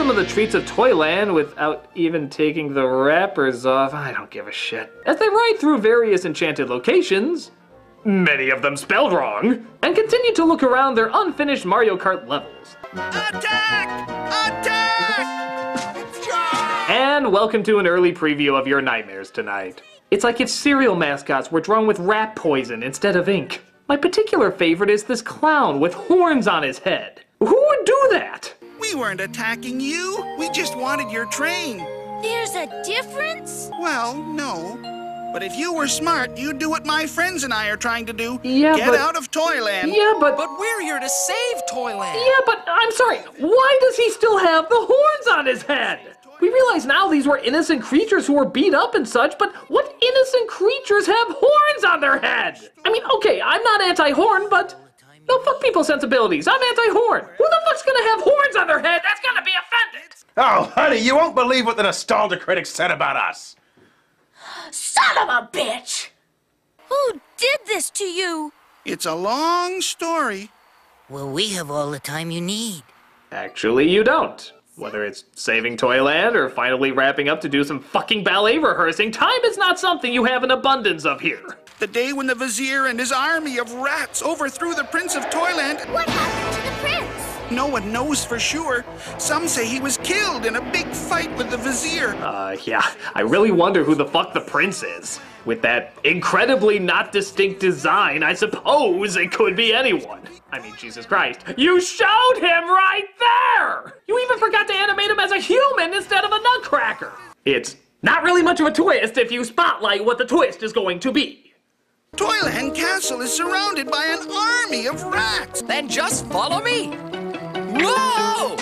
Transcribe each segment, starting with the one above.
some of the treats of Toyland without even taking the wrappers off. I don't give a shit. As they ride through various enchanted locations, many of them spelled wrong, and continue to look around their unfinished Mario Kart levels. Attack! Attack! And welcome to an early preview of your nightmares tonight. It's like if cereal mascots were drawn with rat poison instead of ink. My particular favorite is this clown with horns on his head. Who would do that? We weren't attacking you. We just wanted your train. There's a difference? Well, no. But if you were smart, you'd do what my friends and I are trying to do. Yeah, Get out of Toyland. Yeah, but we're here to save Toyland. Yeah, but I'm sorry. Why does he still have the horns on his head? We realize now these were innocent creatures who were beat up and such, but what innocent creatures have horns on their head? I mean, okay, I'm not anti-horn, but no, fuck people's sensibilities. I'm anti-horn. Who the fuck's gonna have horns on their head? That's gonna be offended. Oh, honey, you won't believe what the nostalgia critics said about us. Son of a bitch! Who did this to you? It's a long story. Well, we have all the time you need. Actually, you don't. Whether it's saving Toyland or finally wrapping up to do some fucking ballet rehearsing, time is not something you have an abundance of here. The day when the Vizier and his army of rats overthrew the Prince of Toyland. What happened to the prince? No one knows for sure. Some say he was killed in a big fight with the Vizier. Yeah, I really wonder who the fuck the prince is. With that incredibly not distinct design, I suppose it could be anyone. I mean, Jesus Christ, you showed him right there! You even forgot to animate him as a human instead of a nutcracker. It's not really much of a twist if you spotlight what the twist is going to be. Toyland Castle is surrounded by an army of rats. Then just follow me. Whoa!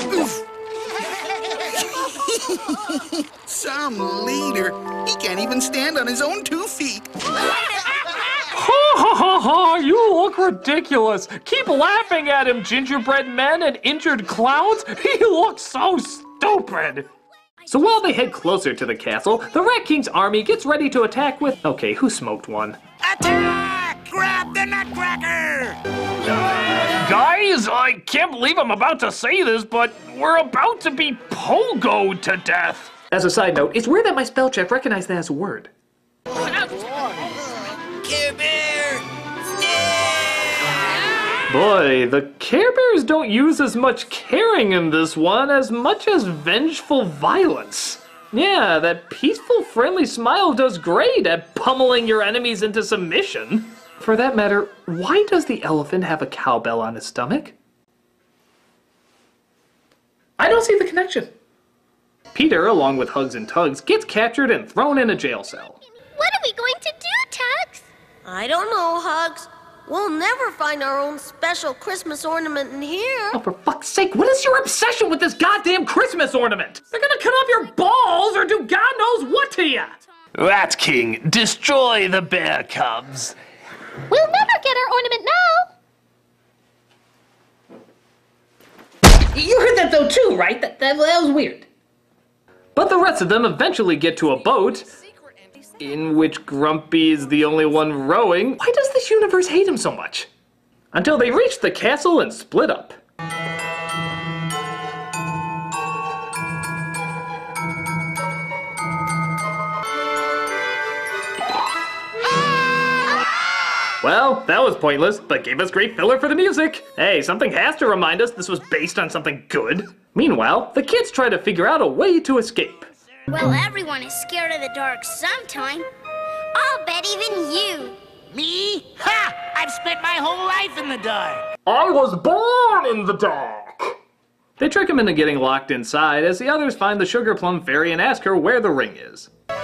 Some leader. He can't even stand on his own 2 feet. Ha ha ha ha, you look ridiculous. Keep laughing at him, gingerbread men and injured clowns. He looks so stupid. So while they head closer to the castle, the Rat King's army gets ready to attack with... Okay, who smoked one? Attack! Grab the nutcracker! Guys, I can't believe I'm about to say this, but we're about to be pogoed to death. As a side note, it's weird that my spell check recognized that as a word. Care Bear, stand! Boy, the Care Bears don't use as much caring in this one as much as vengeful violence. Yeah, that peaceful, friendly smile does great at pummeling your enemies into submission. For that matter, why does the elephant have a cowbell on his stomach? I don't see the connection. Peter, along with Hugs and Tugs, gets captured and thrown in a jail cell. What are we going to do, Tugs? I don't know, Hugs. We'll never find our own special Christmas ornament in here. Oh, for fuck's sake, what is your obsession with this goddamn Christmas ornament? They're gonna cut off your balls or do God knows what to you! Rat King, destroy the bear cubs. We'll never get our ornament now. You heard that though too, right? That was weird. But the rest of them eventually get to a boat, in which Grumpy is the only one rowing. Why does this universe hate him so much? Until they reach the castle and split up. Well, that was pointless, but gave us great filler for the music. Hey, something has to remind us this was based on something good. Meanwhile, the kids try to figure out a way to escape. Well, everyone is scared of the dark sometime. I'll bet even you. Me? Ha! I've spent my whole life in the dark. I was born in the dark. They trick him into getting locked inside as the others find the Sugar Plum Fairy and ask her where the ring is. A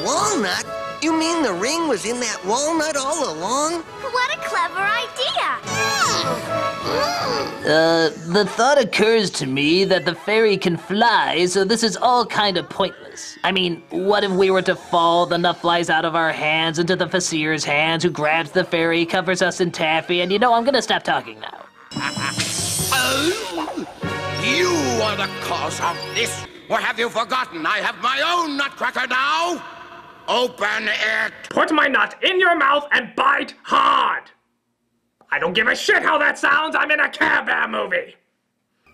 walnut? You mean the ring was in that walnut all along? What a clever idea. The thought occurs to me that the fairy can fly, so this is all kind of pointless. I mean, what if we were to fall, the nut flies out of our hands into the Vizier's hands, who grabs the fairy, covers us in taffy, and you know, I'm gonna stop talking now. Oh, you are the cause of this. Or have you forgotten I have my own nutcracker now? Open it! Put my nut in your mouth and bite hard! I don't give a shit how that sounds, I'm in a Care Bear movie!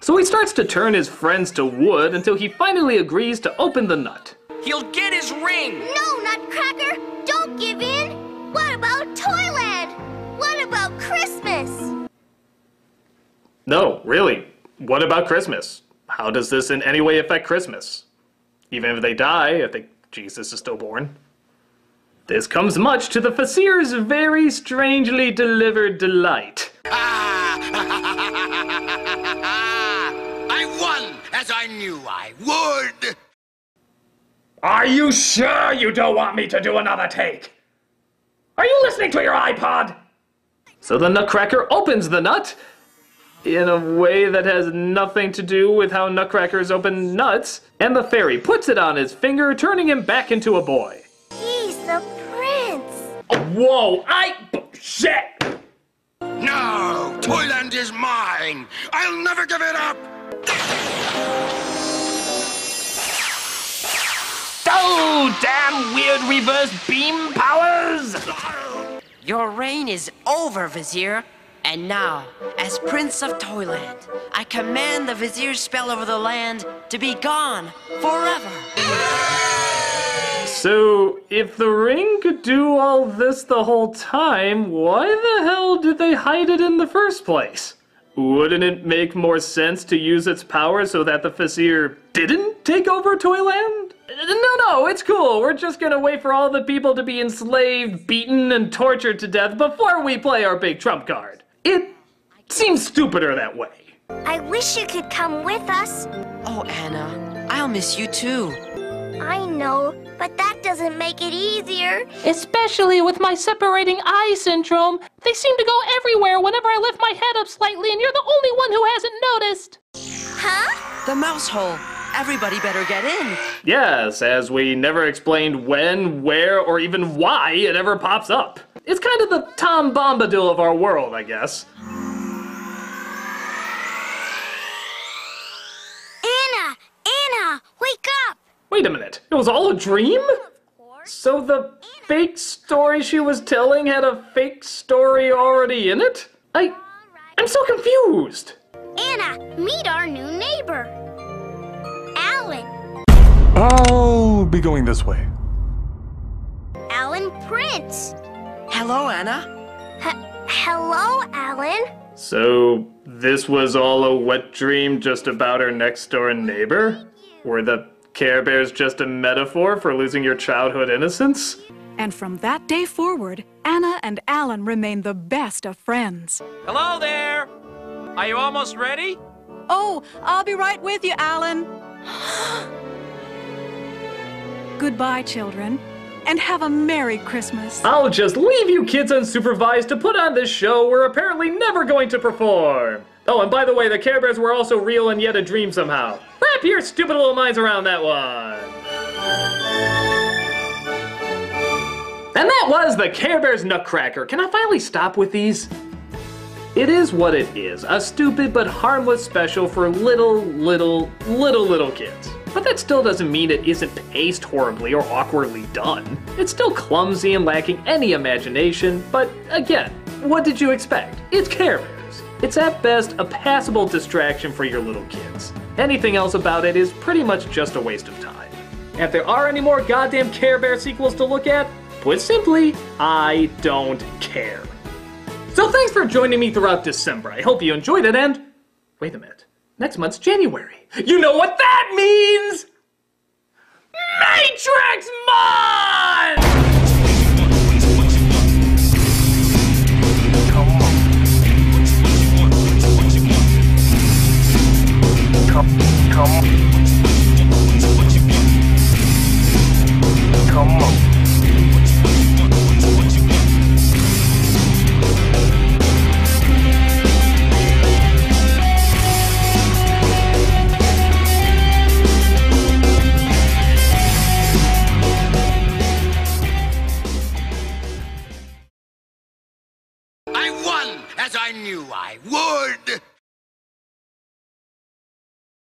So he starts to turn his friends to wood until he finally agrees to open the nut. He'll get his ring! No, Nutcracker! Don't give in! What about Toyland? What about Christmas? No, really, what about Christmas? How does this in any way affect Christmas? Even if they die, I think Jesus is still born. This comes much to the Fasir's very strangely delivered delight. I won, as I knew I would. Are you sure you don't want me to do another take? Are you listening to your iPod? So the Nutcracker opens the nut in a way that has nothing to do with how Nutcrackers open nuts, and the fairy puts it on his finger, turning him back into a boy. He's the prince. Oh, whoa, shit! No, Toyland is mine. I'll never give it up. Oh, damn weird reverse beam powers! Your reign is over, Vizier. And now, as Prince of Toyland, I command the Vizier's spell over the land to be gone forever. So, if the ring could do all this the whole time, why the hell did they hide it in the first place? Wouldn't it make more sense to use its power so that the Fasir didn't take over Toyland? No, it's cool. We're just gonna wait for all the people to be enslaved, beaten, and tortured to death before we play our big trump card. It seems stupider that way. I wish you could come with us. Oh, Anna, I'll miss you too. I know, but that doesn't make it easier. Especially with my separating eye syndrome. They seem to go everywhere whenever I lift my head up slightly, and you're the only one who hasn't noticed. Huh? The mouse hole. Everybody better get in. Yes, as we never explained when, where, or even why it ever pops up. It's kind of the Tom Bombadil of our world, I guess. Anna, wake up! Wait a minute, it was all a dream? So the fake story she was telling had a fake story already in it? I'm so confused. Anna, meet our new neighbor, Alan. I'll be going this way. Alan Prince. Hello, Anna. Hello, Alan. So this was all a wet dream just about our next door neighbor? Were the Care Bears just a metaphor for losing your childhood innocence? And from that day forward, Anna and Alan remained the best of friends. Hello there! Are you almost ready? Oh, I'll be right with you, Alan. Goodbye, children, and have a Merry Christmas. I'll just leave you kids unsupervised to put on this show we're apparently never going to perform. Oh, and by the way, the Care Bears were also real and yet a dream somehow. Wrap your stupid little minds around that one. And that was the Care Bears Nutcracker. Can I finally stop with these? It is what it is, a stupid but harmless special for little kids. But that still doesn't mean it isn't paced horribly or awkwardly done. It's still clumsy and lacking any imagination, but again, what did you expect? It's Care Bears. It's at best a passable distraction for your little kids. Anything else about it is pretty much just a waste of time. And if there are any more goddamn Care Bear sequels to look at, put simply, I don't care. So thanks for joining me throughout December. I hope you enjoyed it, and wait a minute. Next month's January. You know what that means!